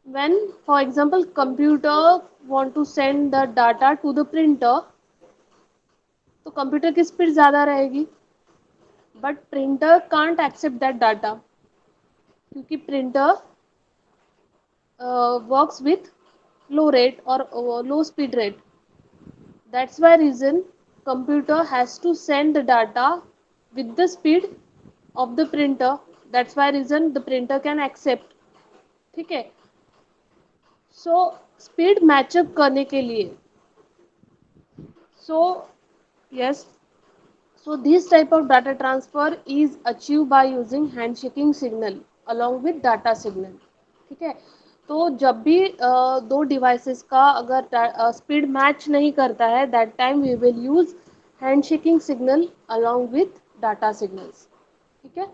when for example computer want to send the data to the printer, तो computer की speed ज़्यादा रहेगी, but printer can't accept that data, क्योंकि printer works with low rate और low speed rate. That's why reason computer has to send the data with the speed of the printer. That's why reason the printer can accept. ठीक है. So speed matchup करने के लिए, so yes, so this type of data transfer is achieved by using handshaking signal along with data signal. ठीक है. तो जब भी दो डिवाइसेस का अगर स्पीड मैच नहीं करता है, that time we will use handshaking signal along with data signals. ठीक है.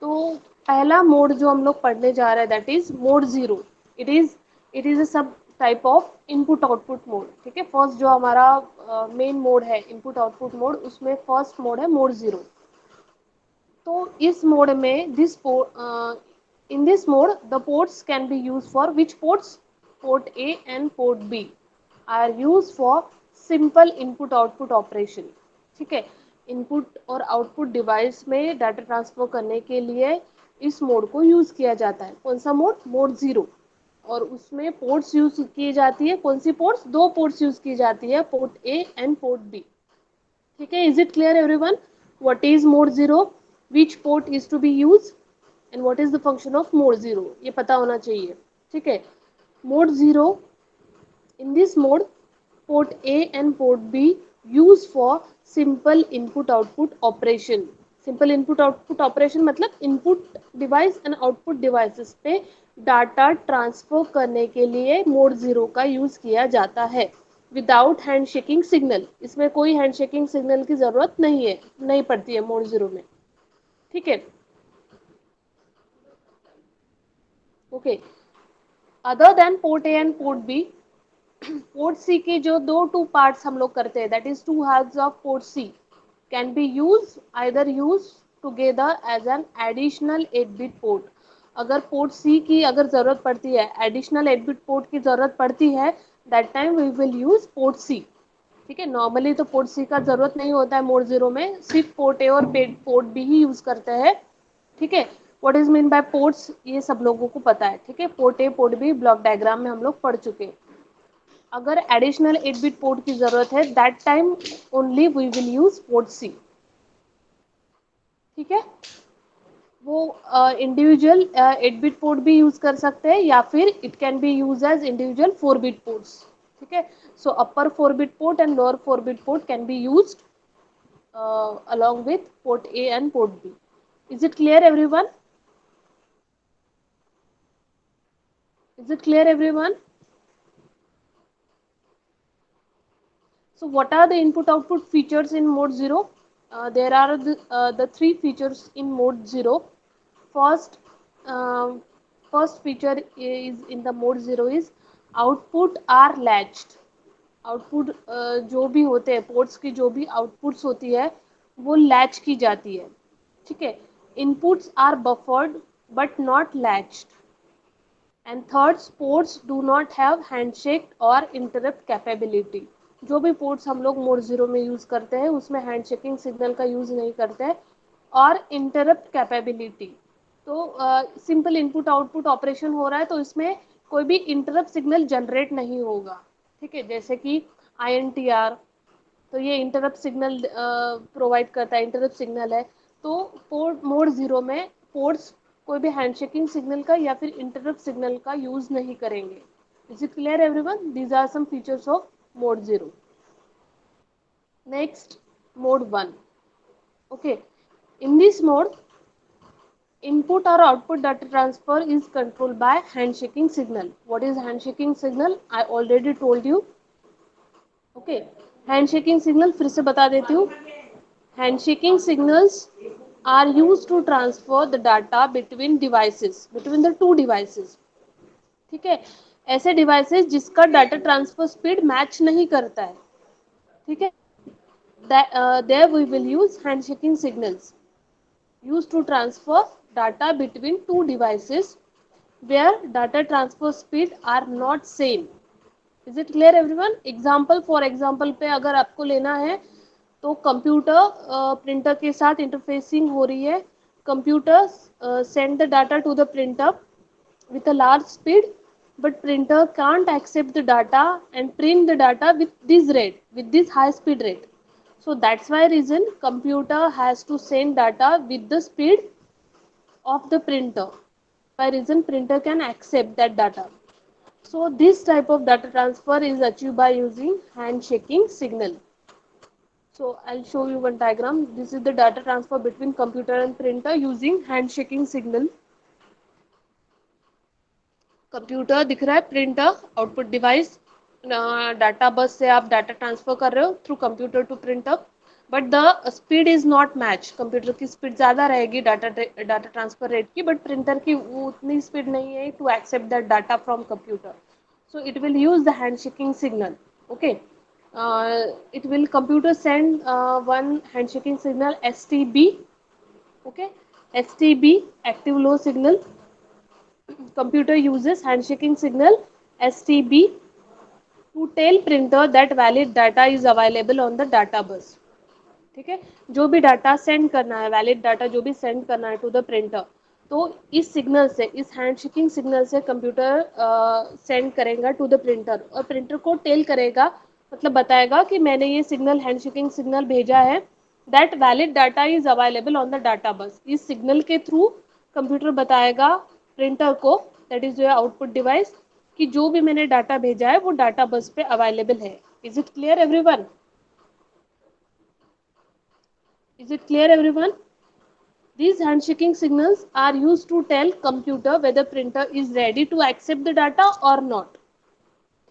तो पहला मोड जो हम लोग पढ़ने जा रहे हैं that is mode zero. It is a sub type of input output mode. ठीक है. फर्स्ट जो हमारा मेन मोड है इनपुट आउटपुट मोड, उसमें फर्स्ट मोड है मोड ज़ीरो. तो इस मोड में in this mode the ports can be used for which ports? Port A and port B are used for simple input output operation. ठीक है. Input और output device में data transfer करने के लिए इस मोड को यूज किया जाता है. कौन सा मोड? Mode zero. और उसमें पोर्ट्स यूज की जाती है. कौन सी पोर्ट्स? दो पोर्ट्स यूज की जाती है, port A and port B. ठीक है. Is it clear everyone? What is mode zero, which port is to be use and what is the function of mode zero, ये पता होना चाहिए. ठीक है. Mode zero, in this mode port A and port B used for simple input output operation. Simple input output operation मतलब input device and output devices पे data transfer करने के लिए मोड ज़ीरो का यूज़ किया जाता है विदाउट हैंडशेकिंग सिग्नल. इसमें कोई हैंडशेकिंग सिग्नल की ज़रूरत नहीं है, नहीं पड़ती है मोड ज़ीरो में. ठीक है. Okay. Other than port A and port B, port C के जो दो टू पार्ट्स हम लोग करते हैं that is two halves of port C can be use either use together as an additional 8 bit port. अगर पोर्ट सी की अगर ज़रूरत पड़ती है, एडिशनल 8 बिट पोर्ट की ज़रूरत पड़ती है, that time we will use port C. ठीक है. नॉर्मली तो पोर्ट सी का ज़रूरत नहीं होता है मोड ज़ीरो में, सिर्फ पोर्ट ए और पोर्ट बी ही यूज़ करते हैं. ठीक है. What is mean by ports ये सब लोगों को पता है. ठीक है. Port A port B block diagram में हम लोग पढ़ चुके हैं. अगर एडिशनल 8 बिट पोर्ट की ज़रूरत है that time only we will use port C. ठीक है. वो इंडिविजुअल 8 बिट पोर्ट भी यूज कर सकते हैं या फिर it can be use as individual 4 bit ports. ठीक है. So upper 4 bit port and lower 4 bit port can be used along with port A and port B. Is it clear everyone? Is it clear everyone? So what are the input output features in mode 0? There are the three features in mode 0. First, um, first feature is in the mode 0 is output are latched. Output जो भी होते हैं ports की जो भी outputs होती है वो लैच की जाती है. ठीक है. Inputs are buffered but not latched. And third, ports do not have handshake और इंटरप्ट कैपेबिलिटी. जो भी पोर्ट्स हम लोग मोड ज़ीरो में यूज़ करते हैं उसमें हैंडशेकिंग सिग्नल का यूज़ नहीं करते हैं. और इंटरप्ट कैपेबिलिटी, तो सिंपल इनपुट आउटपुट ऑपरेशन हो रहा है तो इसमें कोई भी इंटरप्ट सिग्नल जनरेट नहीं होगा. ठीक है. जैसे कि INTR, तो ये इंटरप्ट सिग्नल प्रोवाइड करता है, इंटरप्ट सिग्नल है. तो पोर्ट मोड ज़ीरो में पोर्ट्स कोई भी हैंडशेकिंग सिग्नल का या फिर इंटरप्ट सिग्नल का यूज़ नहीं करेंगे. Is it clear everyone? These are some features of mode zero. Next, mode one. Okay. In this mode input or output data transfer is controlled by handshaking signal. What is handshaking signal? I already told you. Okay. Handshaking signal फिर से बता देती हूँ. Handshaking signals are use to transfer the data between devices, between the two devices. ठीक है. ऐसे devices जिसका data transfer speed match नहीं करता है. ठीक है. There we will use handshaking signals used to transfer data between two devices where data transfer speed are not same. Is it clear everyone? Example for example पे अगर आपको लेना है तो कंप्यूटर प्रिंटर के साथ इंटरफेसिंग हो रही है. Computer send the data to the printer with a large speed, but printer can't accept the data and print the data with this rate, with this high speed rate. So that's why reason computer has to send data with the speed of the printer. By reason printer can accept that data. So this type of data transfer is achieved by using handshaking signal. So I'll show you one diagram. This is the data transfer between computer and printer using handshaking signal. Computer दिख रहा है, printer output device, data बस से आप data transfer कर रहे हो through computer to printer, but the speed is not match. Computer की स्पीड ज़्यादा रहेगी डाटा ट्रांसफर रेट की, बट प्रिंटर की वो उतनी स्पीड नहीं है to accept that data from computer. So it will use the handshaking signal. Okay, it will computer send one handshaking signal STB. Okay, STB, active low signal. Computer uses handshaking signal STB to tell printer that valid data is available on the data bus. ठीक है, जो भी data send करना है, valid data जो भी send करना है टू द प्रिंटर, तो इस सिग्नल से, इस हैंडशेकिंग सिग्नल से कंप्यूटर सेंड करेगा टू द प्रिंटर, और प्रिंटर को टेल करेगा, मतलब बताएगा कि मैंने ये सिग्नल, हैंडशेकिंग सिग्नल भेजा है, that valid data is available on the data बस. इस सिग्नल के थ्रू कंप्यूटर बताएगा प्रिंटर को, that is your output device, कि जो भी मैंने डाटा भेजा है वो डाटा बस पे अवेलेबल है. Is it clear everyone? Is it clear everyone? These handshaking signals are used to tell computer whether printer is ready to accept the data or not.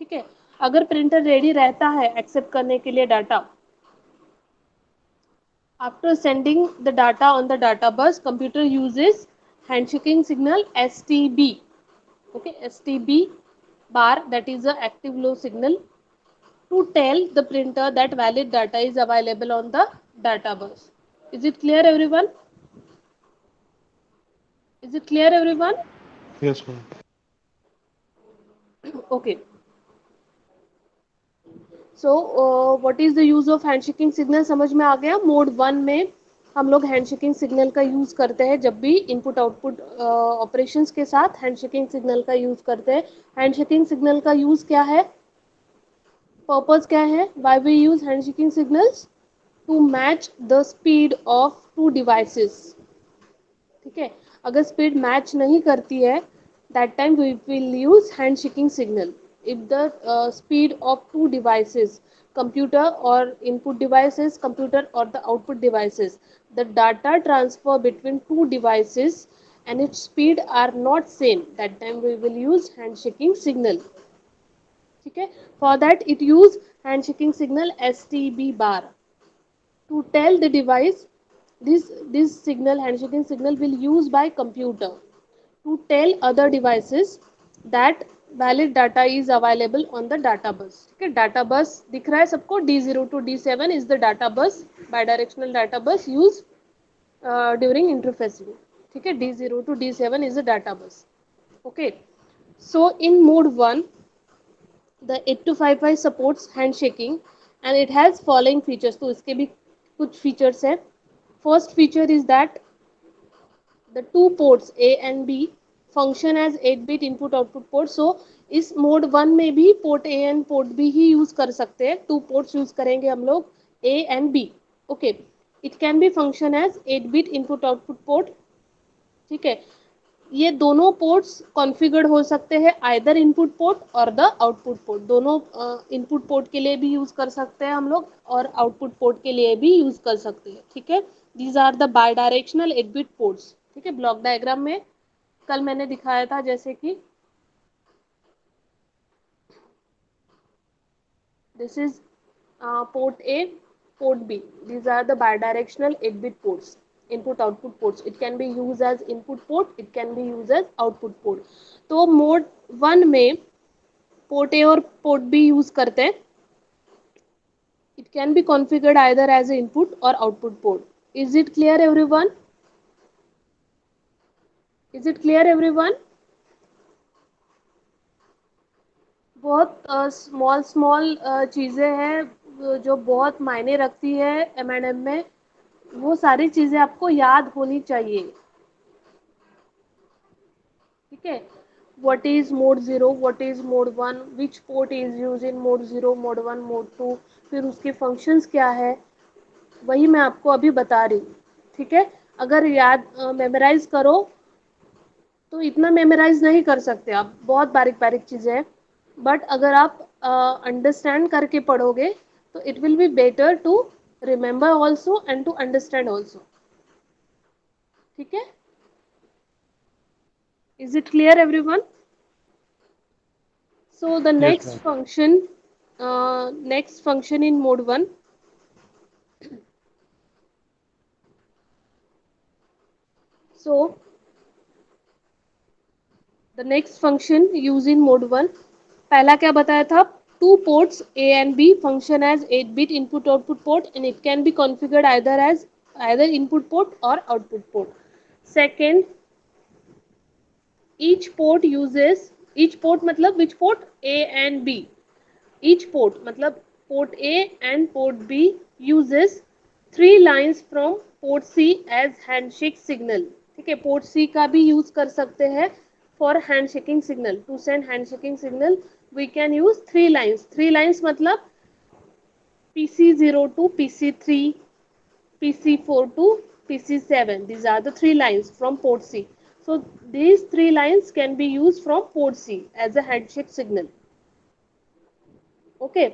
ठीक है, अगर प्रिंटर रेडी रहता है एक्सेप्ट करने के लिए data, after sending the data on the data bus, computer uses handshaking signal STB. Okay, STB bar, that is a active low signal, to tell the printer that valid data is available on the data bus. Is it clear everyone? Is it clear everyone? Yes, ma'am. Okay. So what is the use of handshaking signal समझ में आ गया. Mode 1 में हम लोग handshaking signal का use करते हैं जब भी इनपुट आउटपुट ऑपरेशंस के साथ हैंडशेकिंग सिग्नल का यूज़ करते हैं. हैंडशेकिंग सिग्नल का यूज़ क्या है, पर्पस क्या है, why we use handshaking signals? To match the speed of two devices. ठीक है, अगर स्पीड मैच नहीं करती है, that time we will use handshaking signal. If the speed of two devices, computer or input devices, computer or the output devices, the data transfer between two devices and its speed are not same, that time we will use handshaking signal. ठीक है, for that it use handshaking signal STB bar to tell the device. This signal, handshaking signal, will used by computer to tell other devices that valid data is available on the data bus. ठीक है, data बस दिख रहा है सबको, D0 to D7 is the data bus, bidirectional data bus used during interfacing. ठीक है, D0 to D7 is the data bus. Okay, so in mode 1 the 8255 supports handshaking and it has following features. तो इसके भी कुछ features हैं. First feature is that the two ports A and B function as 8-bit input output port. So इस mode 1 में भी port A and port B he use कर सकते हैं. टू पोर्ट्स यूज करेंगे हम लोग, A and B. Okay, it can be function as 8-bit input output port. ठीक है, ये दोनों पोर्ट्स कॉन्फ़िगर्ड हो सकते हैं, आइदर इनपुट पोर्ट और द आउटपुट पोर्ट. दोनों इनपुट पोर्ट के लिए भी यूज़ कर सकते हैं हम लोग और आउटपुट पोर्ट के लिए भी यूज़ कर सकते हैं. ठीक है, these are the bidirectional 8-bit ports. ठीक है, ब्लॉक डायग्राम में कल मैंने दिखाया था, जैसे कि this is port A, port B. These are the bidirectional 8-bit ports, input output ports. It can be used as input port, it can be used as output port. तो mode 1 में port A और port B use करते हैं. It can be configured either as a input और output port. Is it clear everyone? Is it clear everyone? बहुत small small चीज़ें हैं जो बहुत मायने रखती है एम में। वो सारी चीज़ें आपको याद होनी चाहिए। ठीक है। What is mode zero, what is mode one, which port is use in mode zero, mode one, mode two, फिर उसके फंक्शंस क्या है, वही मैं आपको अभी बता रही हूँ। ठीक है। अगर याद मेमोराइज करो तो इतना मेमोराइज नहीं कर सकते आप, बहुत बारीक बारीक चीज़ें हैं। बट अगर आप अंडरस्टैंड करके पढ़ोगे तो it will be better to remember also and to understand also. ठीक है। Is it clear everyone? So the Yes, next ma'am. function, next function in mode 1. So the next function used in mode 1, पहला क्या बताया था? Two ports A and B function as 8-bit input output port and it can be configured either as either input port or output port. Second, each port मतलब which port? A and B. Each port मतलब port A and port B uses 3 lines from port C as handshake signal. ठीक है। port C का भी use कर सकते हैं for handshaking signal. To send handshaking signal we can use 3 lines. 3 lines मतलब PC0 to PC3, PC4 to PC7. These are the 3 lines from port C. So these 3 lines can be used from port C as a handshake signal. Okay.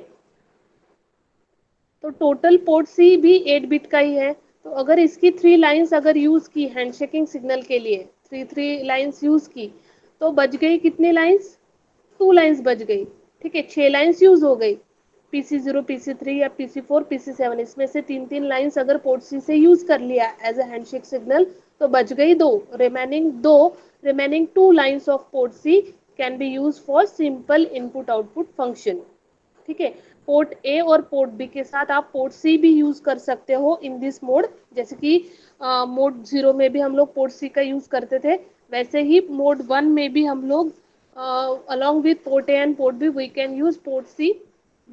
तो total port C भी 8 bit का ही है। तो अगर इसकी 3 lines अगर use की handshaking signal के लिए, थ्री थ्री लाइन्स यूज की, तो बच गई कितनी लाइन्स? 2 लाइन्स बच गई। ठीक है। 6 लाइन्स यूज हो गई, PC0, PC3 या PC4, PC7, इसमें से 3 3 लाइन्स अगर पोर्ट सी से यूज कर लिया एज अ हैंडशेक सिग्नल, तो बच गई दो। Remaining 2 lines of port C can be use for simple input output function. ठीक है। पोर्ट ए और पोर्ट बी के साथ आप पोर्ट सी भी यूज कर सकते हो इन दिस मोड। जैसे कि मोड जीरो में भी हम लोग पोर्ट सी का यूज करते थे, वैसे ही मोड वन में भी हम लोग along with port A and port B we can use port C,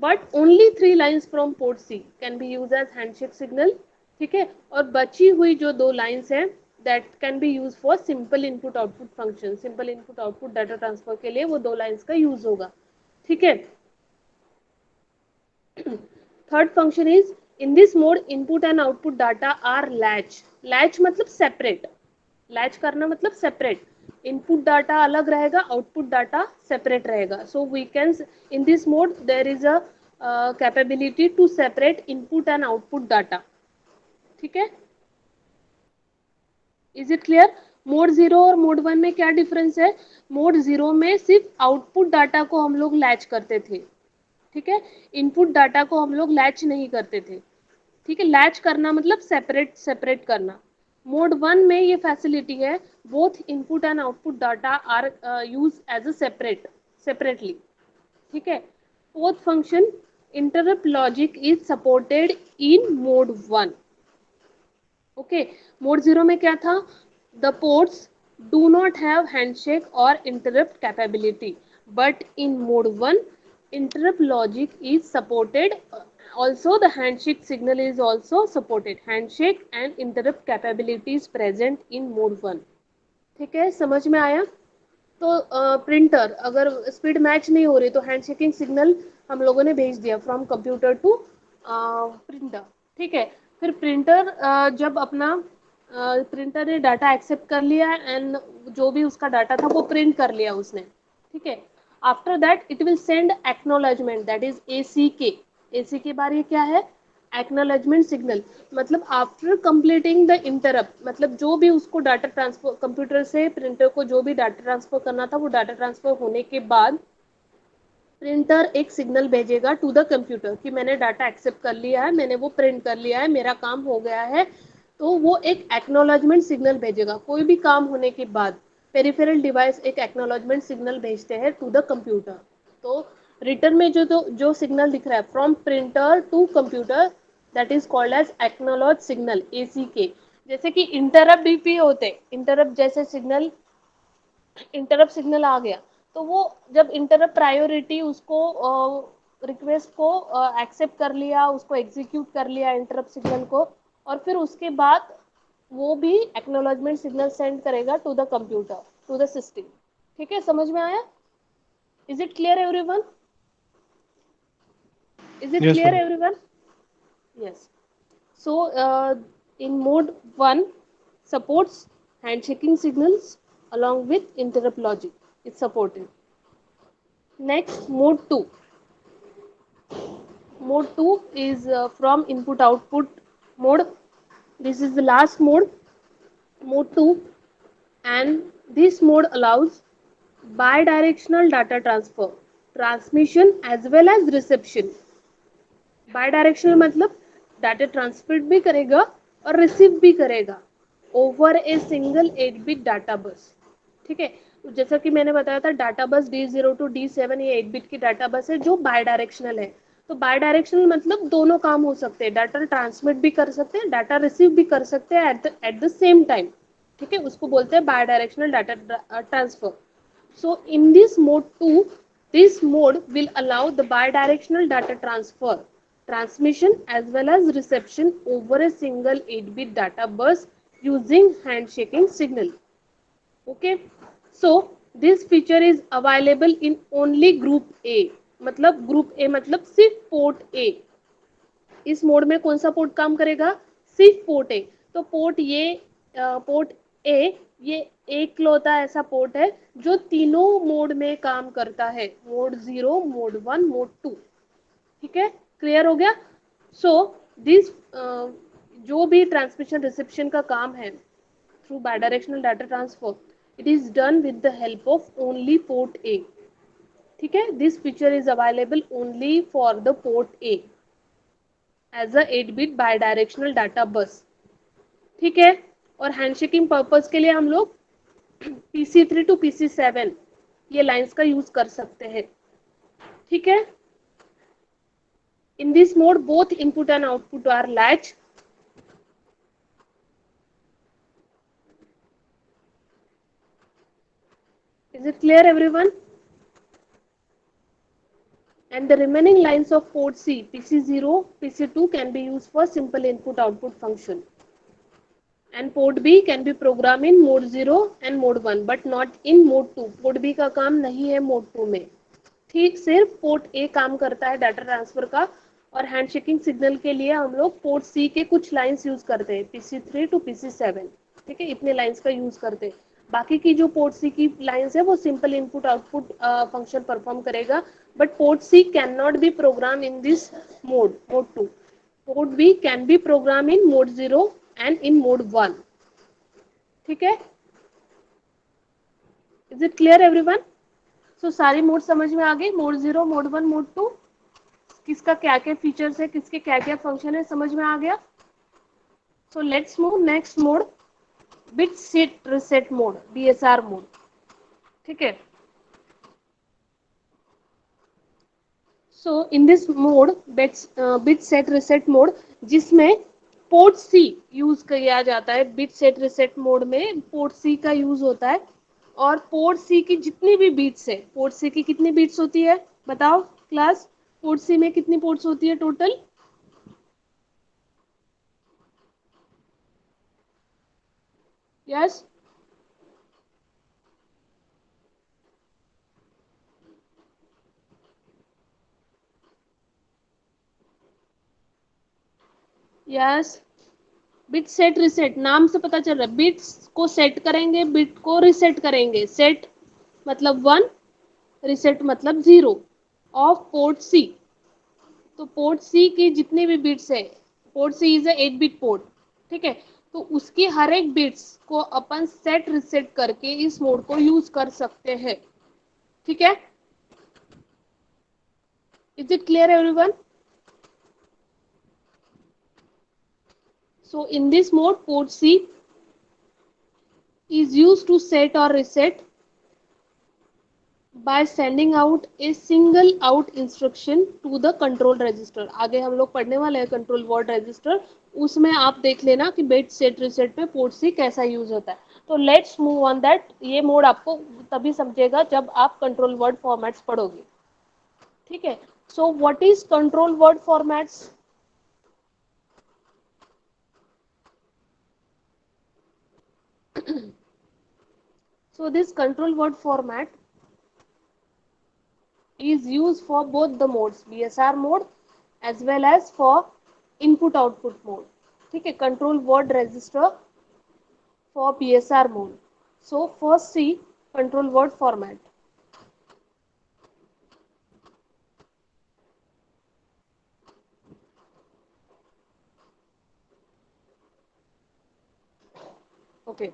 but only 3 lines from port C can be used as handshake signal। ठीक है। और बची हुई जो 2 लाइन्स हैं that can be use for simple input output function. Simple input output data transfer के लिए वो 2 लाइन्स का यूज होगा। ठीक है। Third function is, in this mode input and output data are latch. Latch मतलब separate, लैच करना मतलब सेपरेट। इनपुट डाटा अलग रहेगा, आउटपुट डाटा सेपरेट रहेगा। So we can in this mode there is a capability to separate input and output data. ठीक है। Is it clear? Mode zero और mode one में क्या डिफरेंस है? मोड जीरो में सिर्फ आउटपुट डाटा को हम लोग लैच करते थे। ठीक है। इनपुट डाटा को हम लोग लैच नहीं करते थे। ठीक है। लैच करना मतलब सेपरेट सेपरेट करना। मोड वन में ये फैसिलिटी है, both input and output data are use as a separately. ठीक है। Fourth function, interrupt logic is supported in mode one. Okay. Mode zero में क्या था? The ports do not have handshake और interrupt capability, but in mode one interrupt logic is supported. Also the handshake signal is also supported. Handshake and interrupt capability is present in mode 1। ठीक है। समझ में आया? तो printer अगर speed match नहीं हो रही तो हैंडशेकिंग सिग्नल हम लोगों ने भेज दिया फ्रॉम कंप्यूटर टू प्रिंटर। ठीक है। फिर प्रिंटर जब अपना प्रिंटर ने डाटा एक्सेप्ट कर लिया एंड जो भी उसका डाटा था वो प्रिंट कर लिया उसने। ठीक है। After that it will send acknowledgement, that is ACK। ACK बार ये क्या है? Acknowledgement signal. मतलब आफ्टर कंप्लीटिंग द इंटरप्ट, मतलब जो भी उसको डाटा ट्रांसफर कंप्यूटर से प्रिंटर को जो भी डाटा ट्रांसफर करना था वो डाटा ट्रांसफर होने के बाद प्रिंटर एक सिग्नल भेजेगा टू द कंप्यूटर कि मैंने डाटा एक्सेप्ट कर लिया है, मैंने वो प्रिंट कर लिया है, मेरा काम हो गया है। तो वो एक एक्नोलॉजमेंट सिग्नल भेजेगा कोई भी काम होने के बाद। पेरिफेरल डिवाइस एक एक्नोलॉजमेंट सिग्नल भेजते हैं टू द कंप्यूटर। तो रिटर्न में जो सिग्नल दिख रहा है from printer to computer, that is called as acknowledge signal, ACK। जैसे कि इंटरप्ट भी होते, इंटरप्ट जैसे सिग्नल, इंटरप्ट सिग्नल आ गया तो वो जब इंटरप्ट प्रायोरिटी उसको रिक्वेस्ट को एक्सेप्ट कर लिया, उसको एग्जीक्यूट कर लिया इंटरप्ट सिग्नल को, और फिर उसके बाद वो भी एक्नॉलेजमेंट सिग्नल सेंड करेगा to the computer, to the system. ठीक है, समझ में आया? Is it clear everyone? Is it Yes, clear ma'am. Everyone? Yes. So in mode 1 supports handshaking signals along with interrupt logic. It's supported. Next, mode 2. Mode 2 is from input output mode. This is the last mode, mode 2, and this mode allows bidirectional data transfer, transmission as well as reception. Bidirectional मतलब data transmit भी करेगा और receive भी करेगा over a single 8 bit data bus. ठीक है, तो जैसा कि मैंने बताया था डाटा बस D0 to D7 ये 8 बिट की डाटा बस है जो बाय डायरेक्शनल है। तो बाय डायरेक्शनल मतलब दोनों काम हो सकते हैं, डाटा ट्रांसमिट भी कर सकते हैं, डाटा रिसीव भी कर सकते हैं एट द सेम टाइम। ठीक है, उसको बोलते हैं bidirectional data transfer. So in this mode 2, this mode will allow the bidirectional data transfer, transmission as well as reception over a single 8-bit data bus using handshaking signal. Okay, so this feature is available in only group A, मतलब group A मतलब सिर्फ port A। इस mode में कौन सा port काम करेगा? सिर्फ पोर्ट ए। तो पोर्ट ए ये एक लौता ऐसा पोर्ट है जो तीनों मोड में काम करता है, मोड 0, मोड 1, मोड 2। ठीक है, क्लियर हो गया? सो दिस जो भी ट्रांसमिशन रिसेप्शन का काम है through bidirectional data transfer, it is done with the help of only port A. ठीक है, this feature is available only for the port A as a 8 bit bidirectional data bus. ठीक है, और handshaking purpose के लिए हम लोग PC3 to PC7 ये लाइंस का यूज कर सकते हैं। ठीक है, in this mode both input and output are latch. Is it clear everyone? And the remaining lines of port C, PC0, PC2 can be used for simple input-output function. And port B can be programmed in mode 0 and mode 1, but not in mode 2. Port B का काम नहीं है mode 2 में। ठीक, सिर्फ port A काम करता है डाटा ट्रांसफर का, और हैंडशेकिंग सिग्नल के लिए हम लोग पोर्ट सी के कुछ लाइंस यूज करते हैं, PC3 to PC7। ठीक है, इतने लाइंस का यूज करते हैं। बाकी की जो पोर्ट सी की लाइंस है वो simple input output function perform करेगा, but port C can not be program in this mode, mode 2। Port B can be program in mode 0 and in mode 1। ठीक है, is it clear everyone? So सारी mode समझ में आ गई, mode 0, mode 1, mode 2, किसका क्या क्या फीचर्स है, किसके क्या क्या फंक्शन है, समझ में आ गया? So let's move next mode, bit set reset mode, BSR mode. ठीक है, so in this mode bit set reset mode, जिसमें पोर्ट सी यूज किया जाता है। बिट सेट रिसेट मोड में पोर्ट सी का यूज होता है, और पोर्ट सी की जितनी भी बीट्स है, पोर्ट सी की कितनी बीट्स होती है बताओ क्लास? पोर्ट सी में कितनी पोर्ट्स होती है total? Yes, yes. Bit set reset नाम से पता चल रहा है, बिट्स को सेट करेंगे, बिट को रिसेट करेंगे। सेट मतलब 1, रिसेट मतलब 0 ऑफ पोर्ट सी। तो पोर्ट सी की जितने भी बिट्स है, port C is 8 bit port. ठीक है, तो उसकी हर एक बिट्स को अपन सेट रिसेट करके इस मोड को यूज कर सकते हैं। ठीक है, is it clear everyone? So in this mode port C is used to set or reset by sending out a single out instruction to the control register। आगे हम लोग पढ़ने वाले हैं कंट्रोल वर्ड रजिस्टर, उसमें आप देख लेना कि बिट सेट रिसेट पे पोर्ट सी कैसा यूज होता है। तो लेट्स मूव ऑन दैट, ये मोड आपको तभी समझेगा जब आप कंट्रोल वर्ड फॉर्मेट्स पढ़ोगे, ठीक है। So what is control word formats? So this control word format is used for both the modes, BSR mode as well as for input output mode, ठीक है, control word register for BSR mode. So first see control word format. Okay.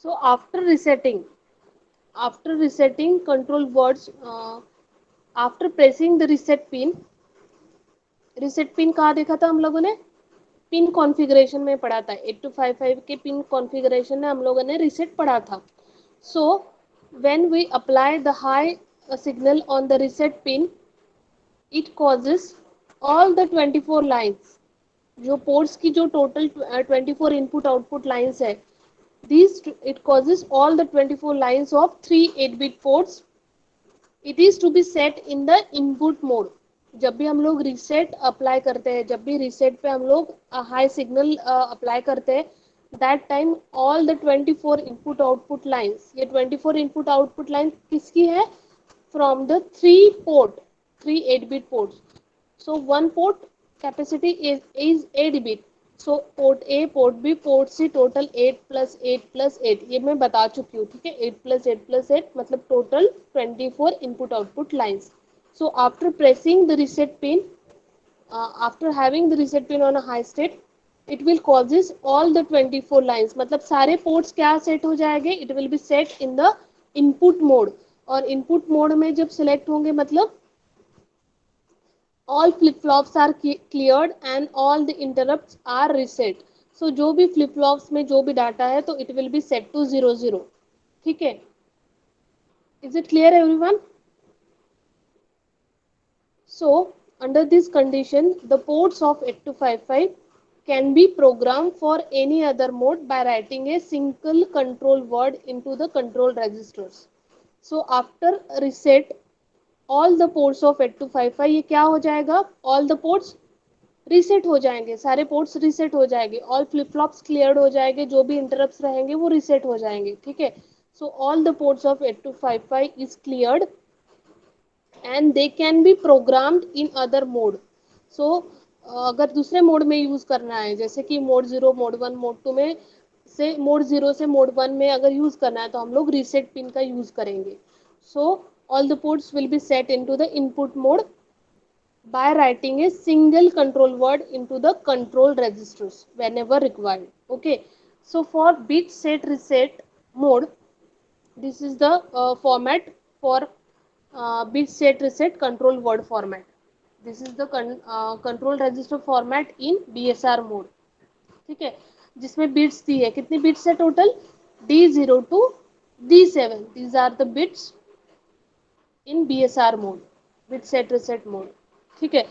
So after resetting control words, after pressing the reset pin, reset pin कहाँ देखा था हम लोगों ने? Pin configuration में पढ़ा था, 8255 के पिन कॉन्फ़िगरेशन में हम लोगों ने रीसेट पढ़ा था. So when we apply the high signal on the reset pin, it causes all the 24 lines, जो पोर्ट्स की जो टोटल 24 इनपुट आउटपुट लाइंस है, these it causes all the 24 lines of 3 8-bit ports. It is to be set in the input mode. जब भी हम लोग reset apply करते हैं, जब भी रीसेट पे हम लोग हाई सिग्नल अप्लाई करते हैं, that time all the 24 input output lines, ये 24 इनपुट आउटपुट लाइन किसकी है? From the three 8-bit ports. So one port capacity is 8 bit. So port A, port B, port C, total 8 + 8 + 8, ये मैं बता चुकी हूँ, ठीक है. 8 + 8 + 8 मतलब total 24 input output lines. So after pressing the reset pin, after having the reset pin on a high state, it will causes all the 24 lines, मतलब सारे पोर्ट्स क्या सेट हो जाएंगे? It will be set in the input mode. और input mode में जब select होंगे मतलब all flip flops are cleared and all the interrupts are reset. So जो भी flip flops में जो भी डाटा है तो it will be set to 00, ठीक है. Is it clear everyone? So under this condition the ports of 8255 can be programmed for any other mode by writing a single control word into the control registers. So after reset all the ports of 8255, ये क्या हो जाएगा? All the ports reset हो जाएंगे, सारे ports reset हो जाएंगे, all flip flops clear हो जाएंगे, जो भी इंटरप्ट्स रहेंगे वो रीसेट हो जाएंगे, ठीक है. So all the ports of 8255 is cleared and they can be programmed in other mode. So अगर दूसरे मोड में यूज करना है, जैसे कि मोड 0, मोड 1, मोड 2 में से मोड 0 से मोड 1 में अगर यूज करना है तो हम लोग रीसेट पिन का यूज करेंगे. सो all the ports will be set into the input mode by writing a single control word into the control registers whenever required. Okay, so for bit set reset mode, this is the format for bit set reset control word format. This is the control register format in BSR mode, ठीक है, जिसमें bits दी है, कितनी bits है total? D0 to D7. These are the bits in BSR mode, bit set reset mode, ठीक है.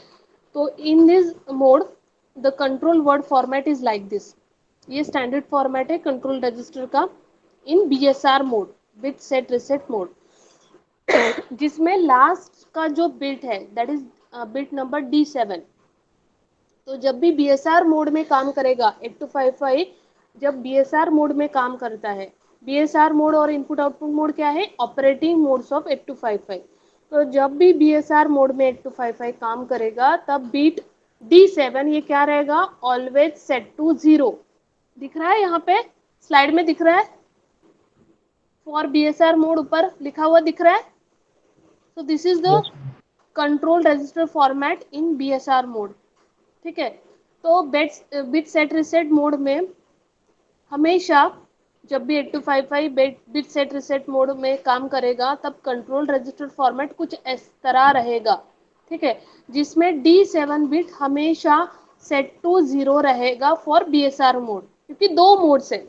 तो इन this mode the control word format is like this, ये स्टैंडर्ड फॉर्मेट है कंट्रोल रजिस्टर का इन BSR mode, bit set reset mode, जिसमें last का जो bit है that is bit number D7. तो जब भी BSR मोड में काम करेगा 8255, जब BSR मोड में काम करता है, BSR मोड और इनपुट आउटपुट मोड क्या है? Operating modes of 8255. तो जब भी BSR मोड में 8255 काम करेगा तब बीट D7 ये क्या रहेगा? Always set to 0. दिख रहा है यहाँ पे स्लाइड में? दिख रहा है फॉर BSR मोड ऊपर लिखा हुआ दिख रहा है. So this is the control register format in BSR mode, ठीक है. तो बिट सेट रिसेट मोड में हमेशा जब भी 8255 बिट सेट रिसेट मोड में काम करेगा तब कंट्रोल रजिस्टर फॉर्मेट कुछ इस तरह रहेगा, ठीक है, जिसमें D7 बिट हमेशा सेट टू 0 रहेगा फॉर BSR मोड, क्योंकि दो मोड्स है,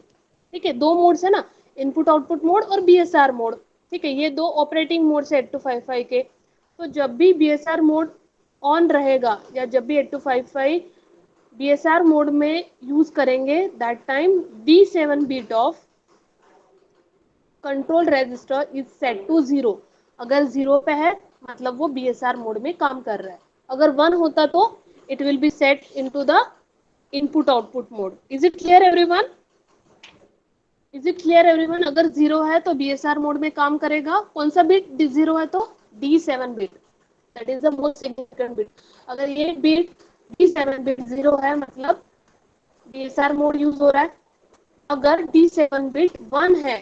ठीक है, दो मोड्स है ना, इनपुट आउटपुट मोड और BSR मोड, ठीक है, ये दो ऑपरेटिंग मोड्स है 8255 के. तो जब भी BSR मोड ऑन रहेगा या जब भी 8255 BSR मोड में यूज करेंगे, that time D7 bit of control register is set to 0। अगर 0 पे है मतलब वो BSR मोड में काम कर रहा है, अगर 1 होता तो it will be set into the input output mode. Is it clear everyone? Is it clear everyone? अगर 0 है तो BSR मोड में काम करेगा। कौन सा बिट 0 है तो D7 bit, that is the most significant bit. अगर ये बिट D7 बिट 0 है मतलब BSR मोड यूज हो रहा है। अगर D7 बिट 1 है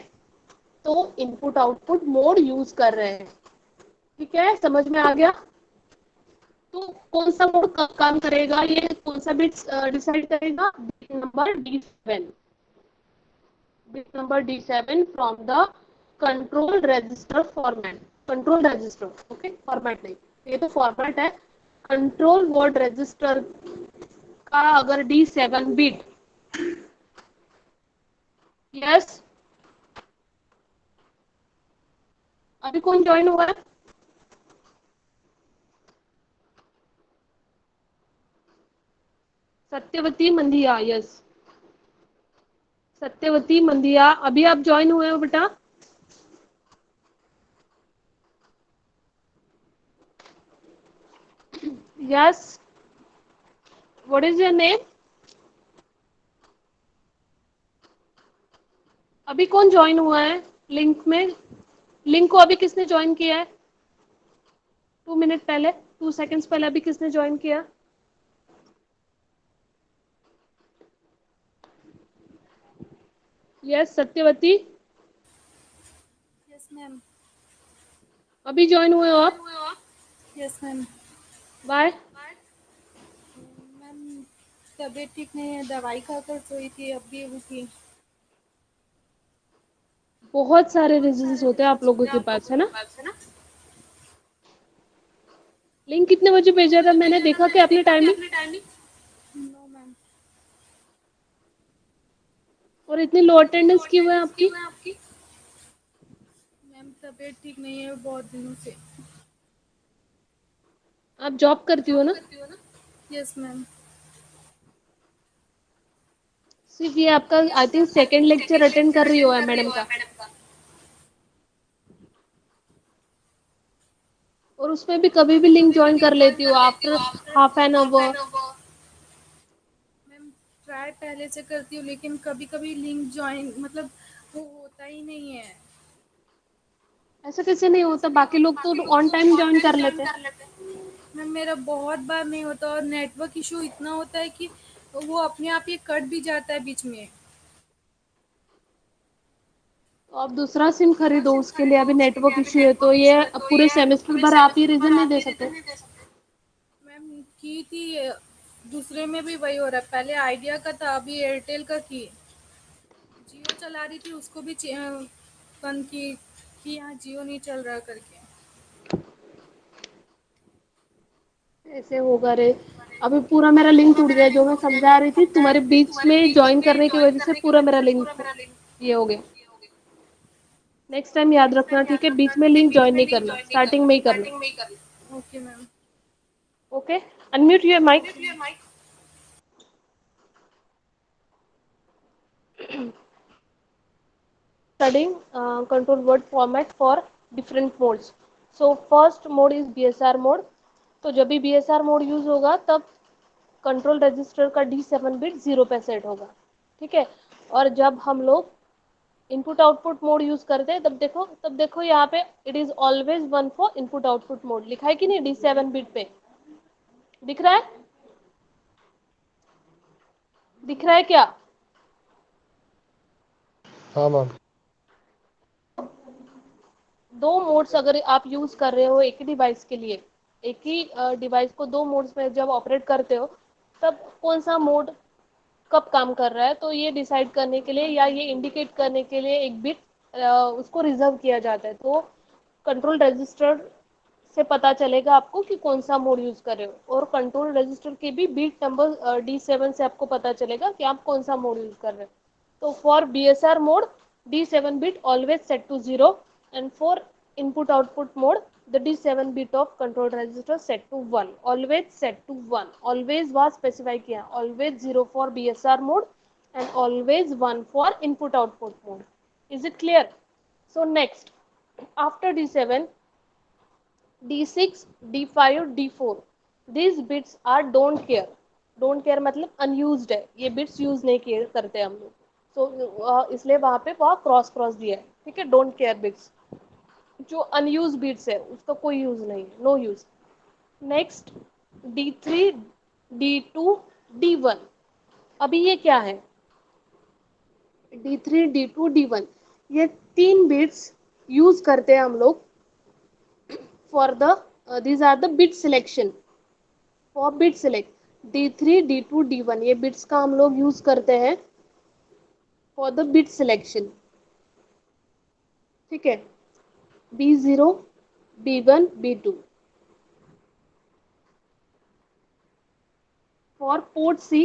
तो इनपुट आउटपुट मोड यूज कर रहे हैं। ठीक है, समझ में आ गया? तो कौन सा मोड कब काम करेगा, ये कौन सा बिट डिसाइड करेगा? Bit number D7 from the control register format. Control register, okay, format नहीं, ये तो फॉर्मेट है। कंट्रोल वर्ड रजिस्टर का अगर D7 बिट, यस, अभी कौन ज्वाइन हुआ है? सत्यवती मंदिया, यस, सत्यवती मंदिया, अभी आप ज्वाइन हुए हो बेटा? Yes, what is your name? अभी कौन ज्वाइन हुआ है लिंक में? लिंक को अभी किसने ज्वाइन किया है? 2 मिनट पहले, 2 सेकेंड्स पहले अभी किसने ज्वाइन किया? Yes, Satyavati, yes ma'am. अभी ज्वाइन हुए हो आप? Yes ma'am. बाय। मैम तबीयत ठीक नहीं है, दवाई खाकर सोई थी, अब भी उठी। बहुत सारे रीजंस होते हैं आप लोगों के पास, है ना? लिंक कितने बजे भेजा था? मैंने देखा कि आपने टाइमिंग, नो मैम। और इतनी लो अटेंडेंस क्यों है आपकी? मैम तबीयत ठीक नहीं है बहुत दिनों से। आप जॉब करती हो ना? Yes ma'am. सिर्फ ये आपका I think second lecture attend कर रही हो है मैडम का, और उसमें भी कभी भी लिंक ज्वाइन कर लेती हो after half an hour. Ma'am try पहले से करती हूँ लेकिन कभी कभी लिंक ज्वाइन मतलब वो होता ही नहीं है। ऐसा कैसे नहीं होता? बाकी लोग तो ऑन टाइम ज्वाइन कर लेते हैं। मैम मेरा बहुत बार नहीं होता और नेटवर्क इशू इतना होता है कि वो अपने आप ये कट भी जाता है बीच में। तो आप दूसरा सिम खरीदो उसके लिए, अभी नेटवर्क इश्यू है तो ये अब पूरे सेमेस्टर भर आप ये रीजन नहीं दे सकते। मैम की थी दूसरे में भी वही हो रहा है, पहले आइडिया का था अभी एयरटेल का की। जियो चला रही थी उसको भी बंद की कि यहाँ जियो नहीं चल रहा करके। ऐसे होगा रे। अभी पूरा मेरा लिंक टूट गया, जो मैं समझा रही थी तुम्हारे बीच में ज्वाइन करने की वजह से पूरा मेरा लिंक ये हो गया। नेक्स्ट टाइम याद रखना, ठीक है? बीच में लिंक ज्वाइन नहीं करना, स्टार्टिंग में ही करना। Okay ma'am. Okay, unmute your mic. Studying control word format for different modes. So first mode is BSR mode. तो जब भी BSR मोड यूज होगा तब कंट्रोल रजिस्टर का D7 बिट 0 पे सेट होगा। ठीक है, और जब हम लोग इनपुट आउटपुट मोड यूज करते हैं तब देखो यहाँ पे it is always 1 for input output mode लिखा है कि नहीं? D7 बिट पे दिख रहा है? दिख रहा है क्या? हाँ मैम। दो मोड्स अगर आप यूज कर रहे हो एक ही डिवाइस के लिए, एक ही डिवाइस को दो मोड्स में जब ऑपरेट करते हो, तब कौन सा मोड कब काम कर रहा है, तो ये डिसाइड करने के लिए या ये इंडिकेट करने के लिए एक बिट उसको रिजर्व किया जाता है। तो कंट्रोल रजिस्टर से पता चलेगा आपको कि कौन सा मोड यूज कर रहे हो, और कंट्रोल रजिस्टर के भी बिट नंबर D7 से आपको पता चलेगा कि आप कौन सा मोड यूज कर रहे हो। तो for BSR mode D7 bit always set to 0, and for input output mode the D7 bit of control register set to 1, always set to 1, always was specify किया, always 0 for BSR mode and always 1 for input output mode. Is it clear? So next, after D7, D6, D5, D4, these bits are don't care. Don't care मतलब unused है, ये bits use नहीं किए करते हम लोग, so इसलिए वहाँ पे वहाँ क्रॉस क्रॉस दिया है, ठीक है, डोंट केयर बिट्स। जो अनयूज बिट्स है उसका कोई यूज नहीं है, no use. Next, D3, D2, D1, अभी ये क्या है, D3, D2, D1, ये तीन बिट्स यूज करते हैं हम लोग for the these are the bit selection, for bit select. D3, D2, D1 ये बिट्स का हम लोग यूज करते हैं फॉर द बिट सिलेक्शन, ठीक है। B0, B1, B2 for port C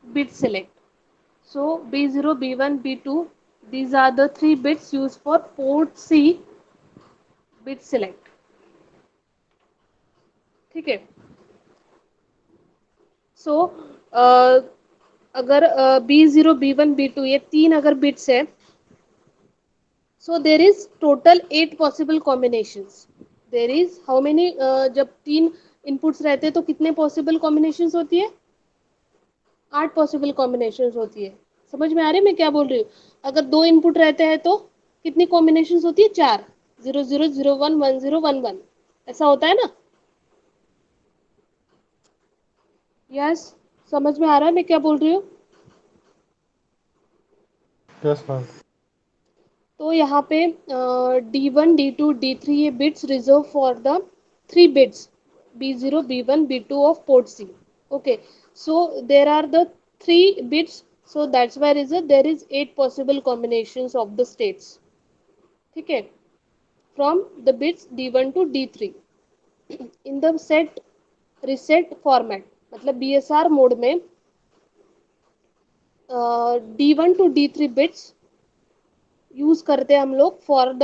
bit select. So B0, B1, B2, these are the three bits used for port C bit select, ठीक है। सो अगर B0, B1, B2 ये तीन अगर बिट्स है, so there is total 8 possible combinations. There is how many, जब तीन inputs रहते हैं तो कितने पॉसिबल कॉम्बिनेशंस होती है, 8 पॉसिबल कॉम्बिनेशंस होती है। समझ में आ रही है मैं क्या बोल रही हूँ? अगर दो इनपुट रहते हैं तो कितनी कॉम्बिनेशंस होती है, 4, 0 0 0 1 1 0 1 1, ऐसा होता है ना? यस, समझ में आ रहा है मैं क्या बोल रही हूँ? Yes ma'am. तो यहाँ पे D1, D2, D3 ये bits reserve for the three bits B0, B1, B2 of port C. Okay, so there are the three bits, so that's why there is 8 possible combinations of the states, ठीक है, from the bits D1 to D3 in the set reset format, मतलब BSR mode में D1 to D3 bits use करते हैं हम लोग for the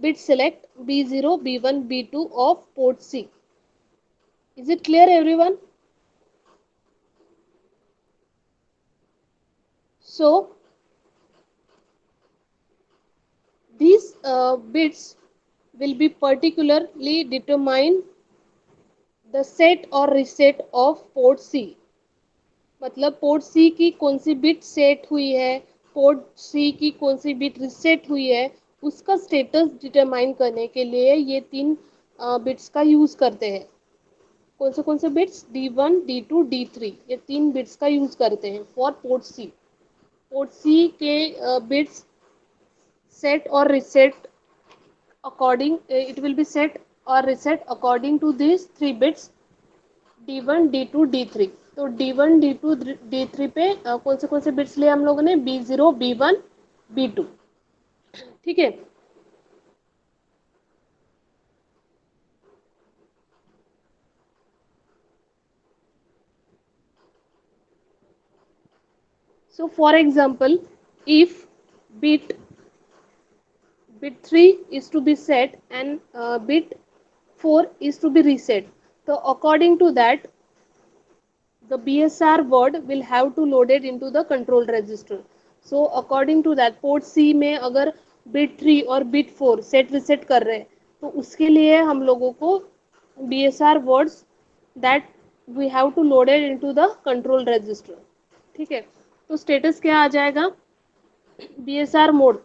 bit select B0, B1, B2 of port C. Is it clear everyone? So these bits will be particularly determine the set or reset of port C. मतलब port C की कौन सी bit set हुई है, port C की कौन सी bit reset हुई है, उसका स्टेटस डिटरमाइन करने के लिए ये तीन बिट्स का यूज करते हैं। कौन से बिट्स, D1, D2, D3, ये तीन बिट्स का यूज करते हैं for port C. Port C के बिट्स सेट और reset according, it will be set और reset according to this three bits D1, D2, D3। तो D1, D2, D3 पे कौन से बिट्स लिए हम लोगों ने, B0, B1, B2, ठीक है। So for example, if bit 3 is to be set and bit 4 is to be reset, so according to that the BSR word will have to load it into the control register. So according to that port C में अगर bit 3 और bit 4 set reset कर रहे हैं तो उसके लिए हम लोगों को BSR words that we have to load it into the control register, ठीक है। तो स्टेटस क्या आ जाएगा, BSR मोड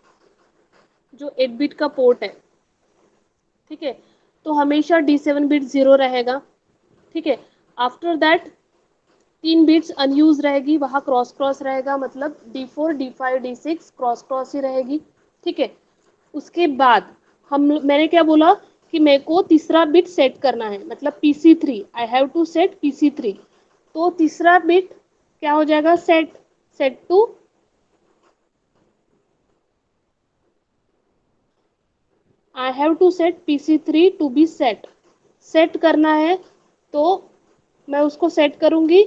जो 8 बिट का पोर्ट है, ठीक है, तो हमेशा D7 बिट 0 रहेगा, ठीक है। आफ्टर दैट तीन बिट्स अनयूज रहेगी, वहाँ क्रॉस क्रॉस रहेगा, मतलब D4, D5, D6 cross cross ही रहेगी, ठीक है। उसके बाद मैंने क्या बोला कि मेरे को तीसरा बिट सेट करना है, मतलब PC3, I have to set PC3। तो तीसरा बिट क्या हो जाएगा, set to I have to set PC3 to be set करना है, तो मैं उसको सेट करूंगी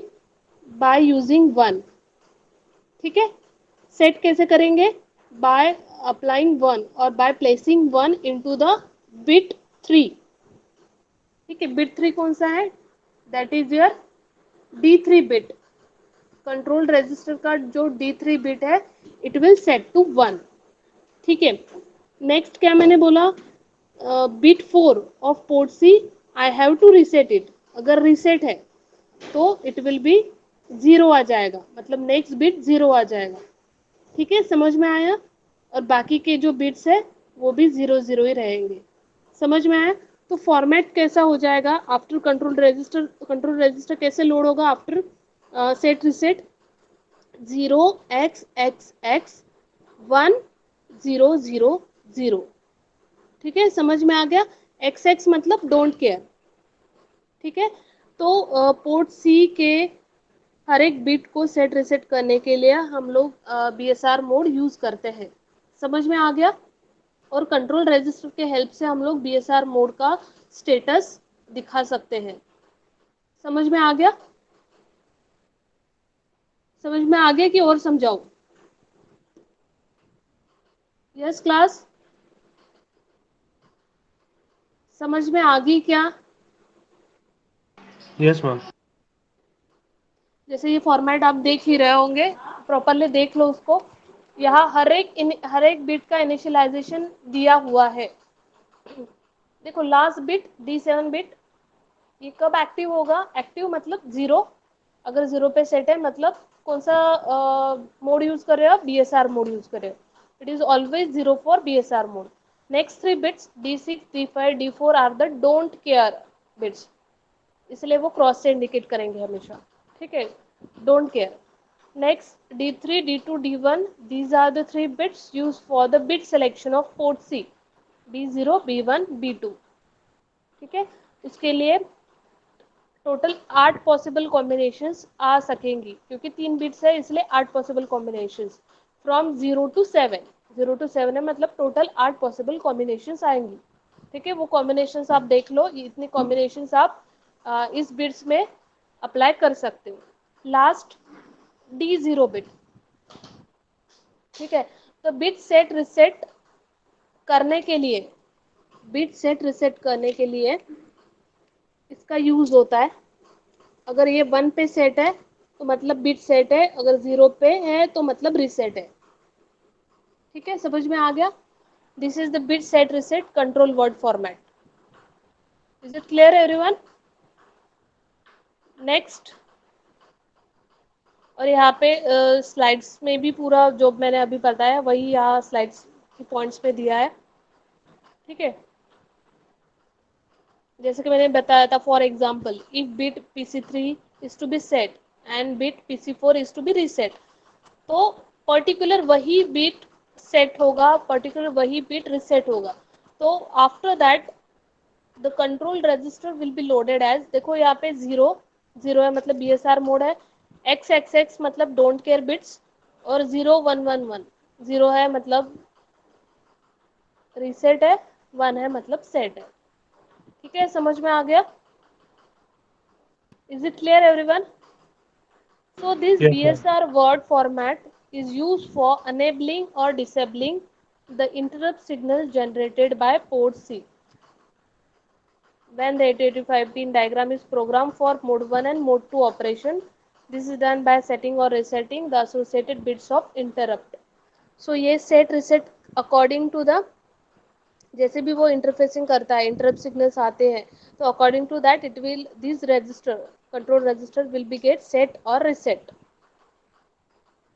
बाय यूजिंग 1, ठीक है। सेट कैसे करेंगे, बाय अप्लाइंग 1 और by placing 1 into the bit 3, ठीक है, बिट 3 कौन सा है, that is your D3 bit. Control register का जो D3 बिट है इट विल सेट टू 1। ठीक है, नेक्स्ट क्या मैंने बोला, bit 4 of port C I have to reset it. अगर रीसेट है तो इट विल बी 0 आ जाएगा, मतलब नेक्स्ट बिट 0 आ जाएगा। ठीक है, समझ में आया, और बाकी के जो बिट्स है वो भी 0 0 ही रहेंगे। समझ में आया, तो फॉर्मेट कैसा हो जाएगा आफ्टर कंट्रोल रजिस्टर कैसे लोड होगा आफ्टर सेट रिसेट, 0xxx 1000। ठीक है, समझ में आ गया, एक्स एक्स मतलब डोंट केयर। ठीक है, तो पोर्ट सी के हर एक बिट को सेट रिसेट करने के लिए हम लोग BSR मोड यूज करते हैं। समझ में आ गया, और कंट्रोल रजिस्टर के हेल्प से हम लोग BSR मोड का स्टेटस दिखा सकते हैं। समझ में आ गया, समझ में आ गया कि और समझाओ? यस क्लास, समझ में आ गई क्या? Yes ma'am. जैसे ये फॉर्मेट आप देख ही रहे होंगे, प्रॉपरली देख लो उसको। यहाँ हर एक बिट का इनिशियलाइजेशन दिया हुआ है। देखो लास्ट बिट D7 बिट, ये कब एक्टिव होगा, एक्टिव मतलब 0, अगर 0 पे सेट है मतलब कौन सा मोड यूज कर रहे हो, BSR मोड यूज कर रहे हो, it is always 0 for BSR mode. Next 3 bits D6 D5 D4 are the don't care bits, इसलिए वो क्रॉस से इंडिकेट करेंगे हमेशा। ठीक है, don't care. Next D3 D2 D1, these are the 3 bits used for the bit selection of port C, B0 B1 B2। ठीक है, उसके लिए टोटल 8 पॉसिबल कॉम्बिनेशंस आ सकेंगी, क्योंकि 3 बिट्स है इसलिए 8 possible combinations from 0 to 7। 0 to 7 है मतलब टोटल 8 पॉसिबल कॉम्बिनेशंस आएंगी। ठीक है, वो कॉम्बिनेशंस आप देख लो, ये इतनी कॉम्बिनेशंस आप इस बिट्स में अप्लाई कर सकते हो। लास्ट D0 बिट, ठीक है, तो बिट सेट रिसेट करने के लिए, बिट सेट रिसेट करने के लिए इसका यूज होता है। अगर ये 1 पे सेट है तो मतलब बिट सेट है, अगर 0 पे है तो मतलब रिसेट है। ठीक है, समझ में आ गया, this is the bit set reset control word format. Is it clear everyone? Next, और यहाँ पे स्लाइड्स में भी पूरा जो मैंने अभी बताया वही यहाँ स्लाइड्स की पॉइंट्स पे दिया है। ठीक है, जैसे कि मैंने बताया था, for example if bit PC3 is to be set and bit PC4 is to be reset, तो पर्टिकुलर वही बिट सेट होगा, पर्टिकुलर वही बिट रिसेट होगा। तो after that the control register will be loaded as, देखो यहाँ पे 0 0 है मतलब BSR मोड है, XXX मतलब डोंट केयर बिट्स, और 0 1 1 1 0 है मतलब रीसेट है, 1 है मतलब सेट है। ठीक है, समझ में आ गया? Is it clear everyone? So this yes ma'am. BSR word format is used for enabling or disabling the interrupt signal generated by port C. When the 8085 pin diagram is programmed for mode 1 and mode 2 operation, this is done by setting or resetting the associated bits of interrupt. So ये set reset according to the, जैसे भी वो interfacing करता है, interrupt signals आते हैं, तो according to that it will this register control register will be get set और reset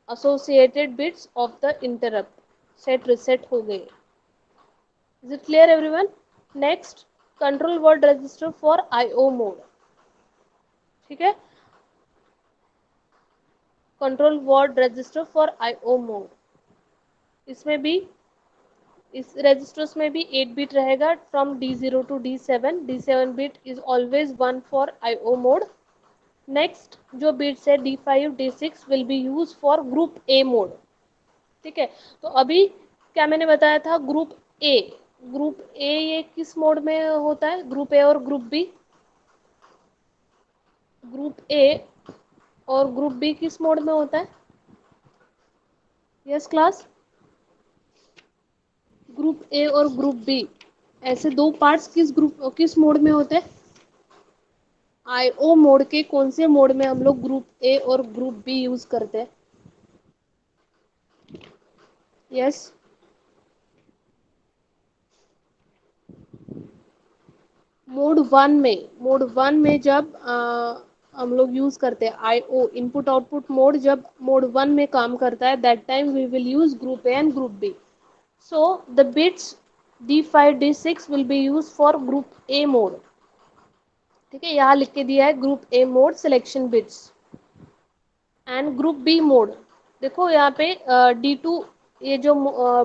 associated bits of the interrupt set reset हो गए। is it clear everyone? next, control word register for IO mode। ठीक है, control word register for IO mode, इसमें भी इस registers में भी 8 बिट रहेगा from D0 to D7। D7 bit is always 1 for IO mode. Next जो bits है D5 D6 will be use for group A mode. ठीक है, तो अभी क्या मैंने बताया था, ग्रुप ए, ग्रुप ए ये किस मोड में होता है, ग्रुप ए और ग्रुप बी, ग्रुप ए और ग्रुप बी किस मोड में होता है? यस क्लास, ग्रुप ए और ग्रुप बी ऐसे दो पार्ट्स किस ग्रुप किस मोड में होते हैं? आईओ मोड के कौन से मोड में हम लोग ग्रुप ए और ग्रुप बी यूज करते हैं? यस, मोड वन में जब हम लोग यूज करते हैं आईओ इनपुट आउटपुट मोड, जब मोड वन में काम करता है that time we will use group A and group B. So the bits D5 D6 will be used for group A mode. ठीक है, यहाँ लिख के दिया है group A mode selection bits and group B mode. देखो यहाँ पे D2 ये जो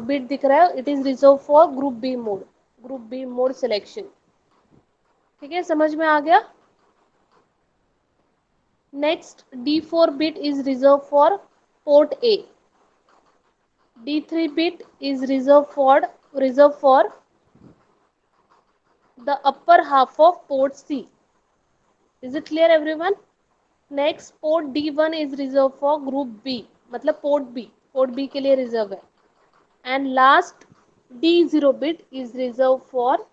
बिट दिख रहा है it is reserve for group B mode selection. ठीक है, समझ में आ गया. Next D4 bit is reserve for port A. D3 bit is reserve for the upper half of port C. Is it clear everyone? Next port D1 is reserve for group B, मतलब port B के लिए reserve है. And last D0 bit is reserve for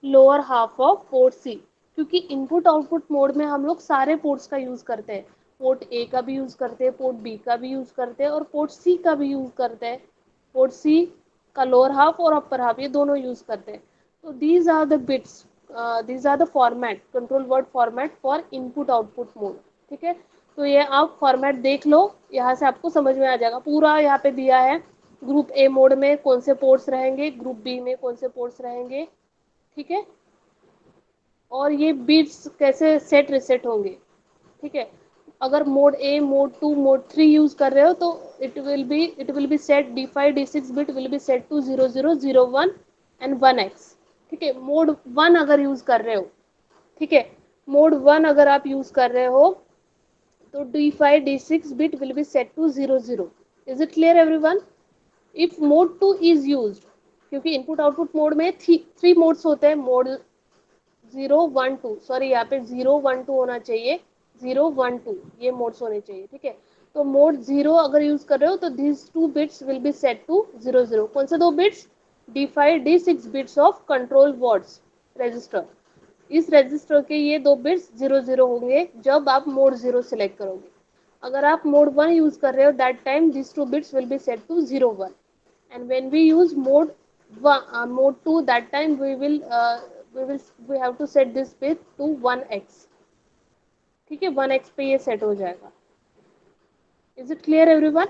lower half of port C. क्योंकि input output mode में हम लोग सारे ports का यूज करते हैं. पोर्ट ए का भी यूज करते हैं, पोर्ट बी का भी यूज करते हैं और पोर्ट सी का भी यूज करते हैं. पोर्ट सी का लोअर हाफ और अपर हाफ ये दोनों यूज करते हैं. तो these are the bits, these are the format, control word format for input output mode. ठीक है, तो ये आप फॉर्मेट देख लो, यहाँ से आपको समझ में आ जाएगा. पूरा यहाँ पे दिया है ग्रुप ए मोड में कौन से पोर्ट्स रहेंगे, ग्रुप बी में कौन से पोर्ट्स रहेंगे. ठीक है, और ये बिट्स कैसे सेट रिसेट होंगे. ठीक है, अगर mode A mode two mode three use कर रहे हो तो it will be set D5 D6 bit will be set to 0001 and 1x. ठीक है, मोड वन अगर यूज कर रहे हो, ठीक है, मोड वन अगर आप यूज कर रहे हो तो D5 D6 bit will be set to 00. Is it clear everyone? If mode two is used, क्योंकि इनपुट आउटपुट मोड में थ्री मोड्स होते हैं, मोड 0 1 2, सॉरी यहाँ पे 0 1 2 होना चाहिए, 0 1 2 ये मोड्स होने चाहिए. ठीक है, तो मोड 0 अगर यूज कर रहे हो तो these two bits will be set to 00. कौन से दो bits? D5 D6 bits of control words register. इस रजिस्टर के ये दो बिट्स 00 होंगे जब आप मोड 0 सिलेक्ट करोगे. अगर आप मोड 1 यूज कर रहे हो that time this two bits will be set to 01. And when we use mode 2 that time we have to set this bit to 1x. ठीक है, 1x पे ये सेट हो जाएगा. Is it clear everyone?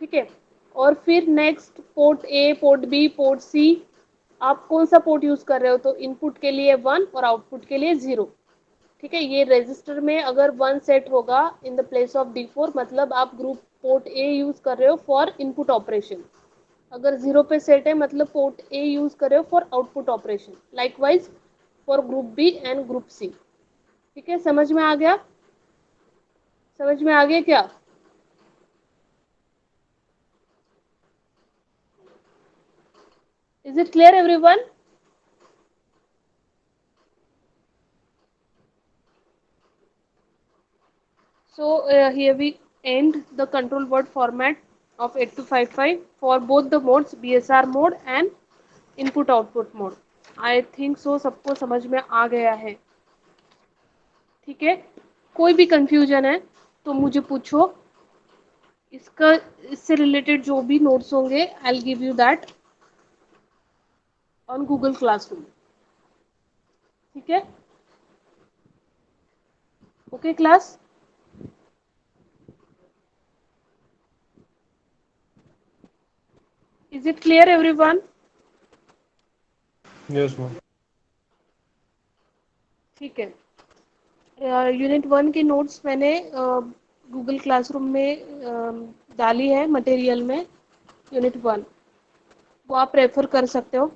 ठीक है, और फिर next port A port B port C, आप कौन सा पोर्ट यूज कर रहे हो तो इनपुट के लिए 1 और आउटपुट के लिए 0. ठीक है, ये रजिस्टर में अगर 1 सेट होगा in the place of D4 मतलब आप ग्रुप पोर्ट ए यूज कर रहे हो फॉर इनपुट ऑपरेशन. अगर 0 पे सेट है मतलब पोर्ट ए यूज कर रहे हो for output operation. Likewise for group B and group C. ठीक है, समझ में आ गया? समझ में आ गया क्या? Is it clear everyone? So here we end the control word format of 8255 for both the modes BSR mode and input output mode. I think so सबको समझ में आ गया है. ठीक है, कोई भी कंफ्यूजन है तो मुझे पूछो. इसका इससे रिलेटेड जो भी नोट्स होंगे I will give you that on Google classroom. ठीक है, okay class. Is it clear everyone? Yes, ma'am. ठीक है, यूनिट 1 की नोट्स मैंने गूगल क्लासरूम में डाली है मटेरियल में. यूनिट 1 वो आप रेफर कर सकते हो.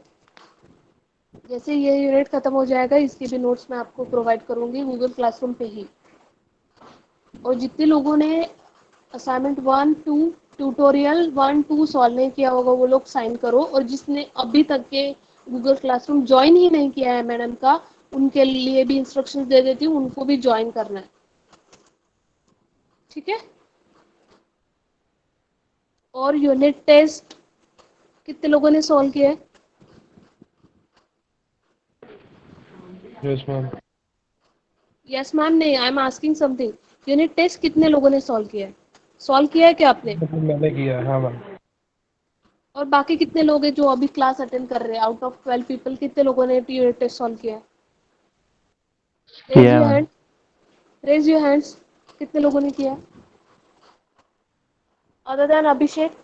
जैसे ये यूनिट ख़त्म हो जाएगा इसकी भी नोट्स मैं आपको प्रोवाइड करूँगी गूगल क्लासरूम पे ही. और जितने लोगों ने असाइनमेंट 1 2 ट्यूटोरियल 1 2 सॉल्व नहीं किया होगा वो लोग साइन करो. और जिसने अभी तक के गूगल क्लासरूम ज्वाइन ही नहीं किया है मैडम का, उनके लिए भी इंस्ट्रक्शंस दे देती हूँ, उनको भी ज्वाइन करना है. ठीक है, और यूनिट टेस्ट कितने लोगों ने सॉल्व किया है? Yes ma'am. यस मैम नहीं, I am asking something. Unit test कितने लोगों ने सॉल्व किया है? सॉल्व किया है क्या आपने? मतलब मैंने किया है, हाँ मैम। और बाकी कितने लोग हैं जो अभी क्लास अटेंड कर रहे हैं? आउट ऑफ 12 पीपल कितने लोगों ने यूनिट टेस्ट सॉल्व किया है? रेज किया है your ma'am. Hand, raise your hands. कितने लोगों ने किया? Other than Abhishek,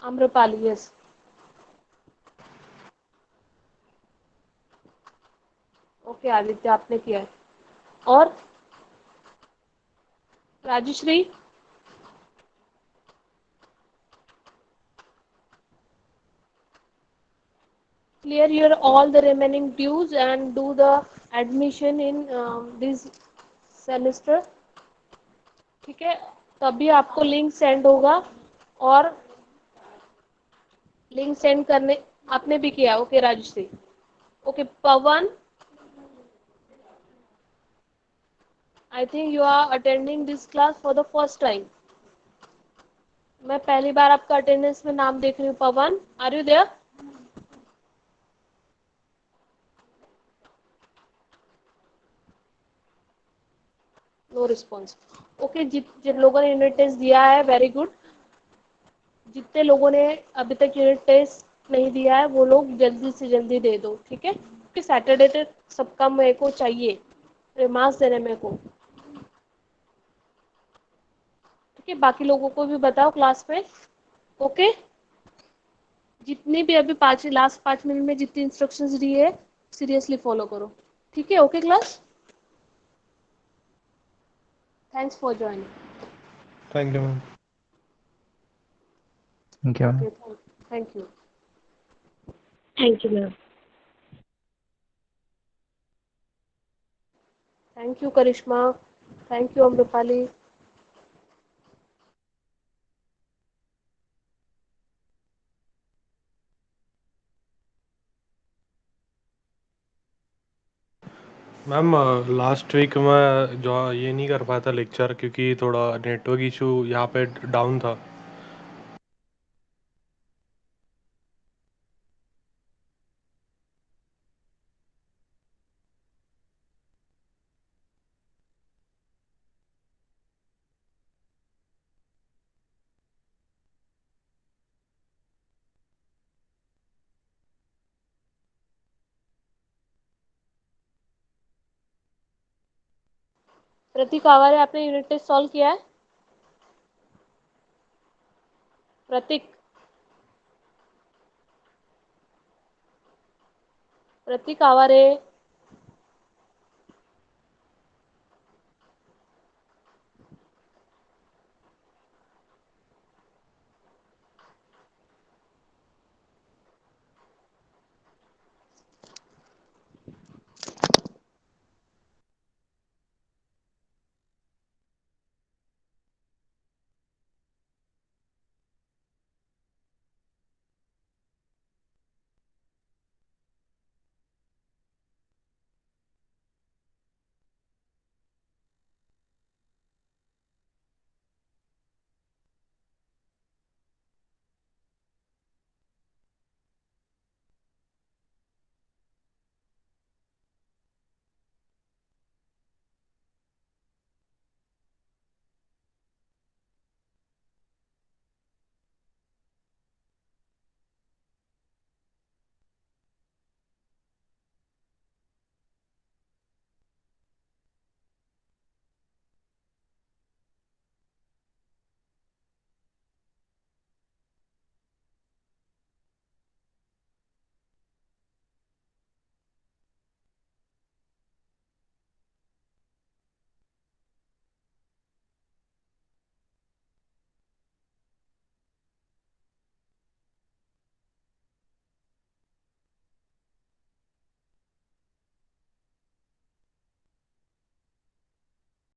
Amrapali, yes. Okay Aditya, आपने किया है। और Rajshree? Clear your all the remaining dues and do the admission in this semester. ठीक है, तभी आपको लिंक सेंड होगा। और लिंक सेंड करने, आपने भी किया? Okay Rajshree. Okay Pawan, I think you are attending this class for the first time. मैं पहली बार आपका अटेंडेंस में नाम देख रही हूँ। Pawan, are you there? No response. Okay, जिन लोगों ने यूनिट टेस्ट दिया है, वेरी गुड। जितने लोगों ने अभी तक यूनिट टेस्ट नहीं दिया है वो लोग जल्दी से जल्दी दे दो, ठीक है? क्योंकि सैटरडे तक सबका मेरे को चाहिए रिमार्क्स देने मेरे को। ठीक है, बाकी लोगों को भी बताओ क्लास में। ओके, जितनी भी अभी लास्ट 5 मिनट में जितनी इंस्ट्रक्शंस दी है सीरियसली फॉलो करो। ठीक है? Okay class, thanks for joining. Thank you ma'am. Thank you ma'am. Okay, thank you. Thank you ma'am. Thank you Karishma, thank you Amrapali. Ma'am last week मैं जो ये नहीं कर पाया था लेक्चर, क्योंकि थोड़ा नेटवर्क इशू यहाँ पे डाउन था। प्रतीक आवारे, आपने यूनिट टेस्ट सॉल्व किया है? प्रतीक, प्रतीक आवारे।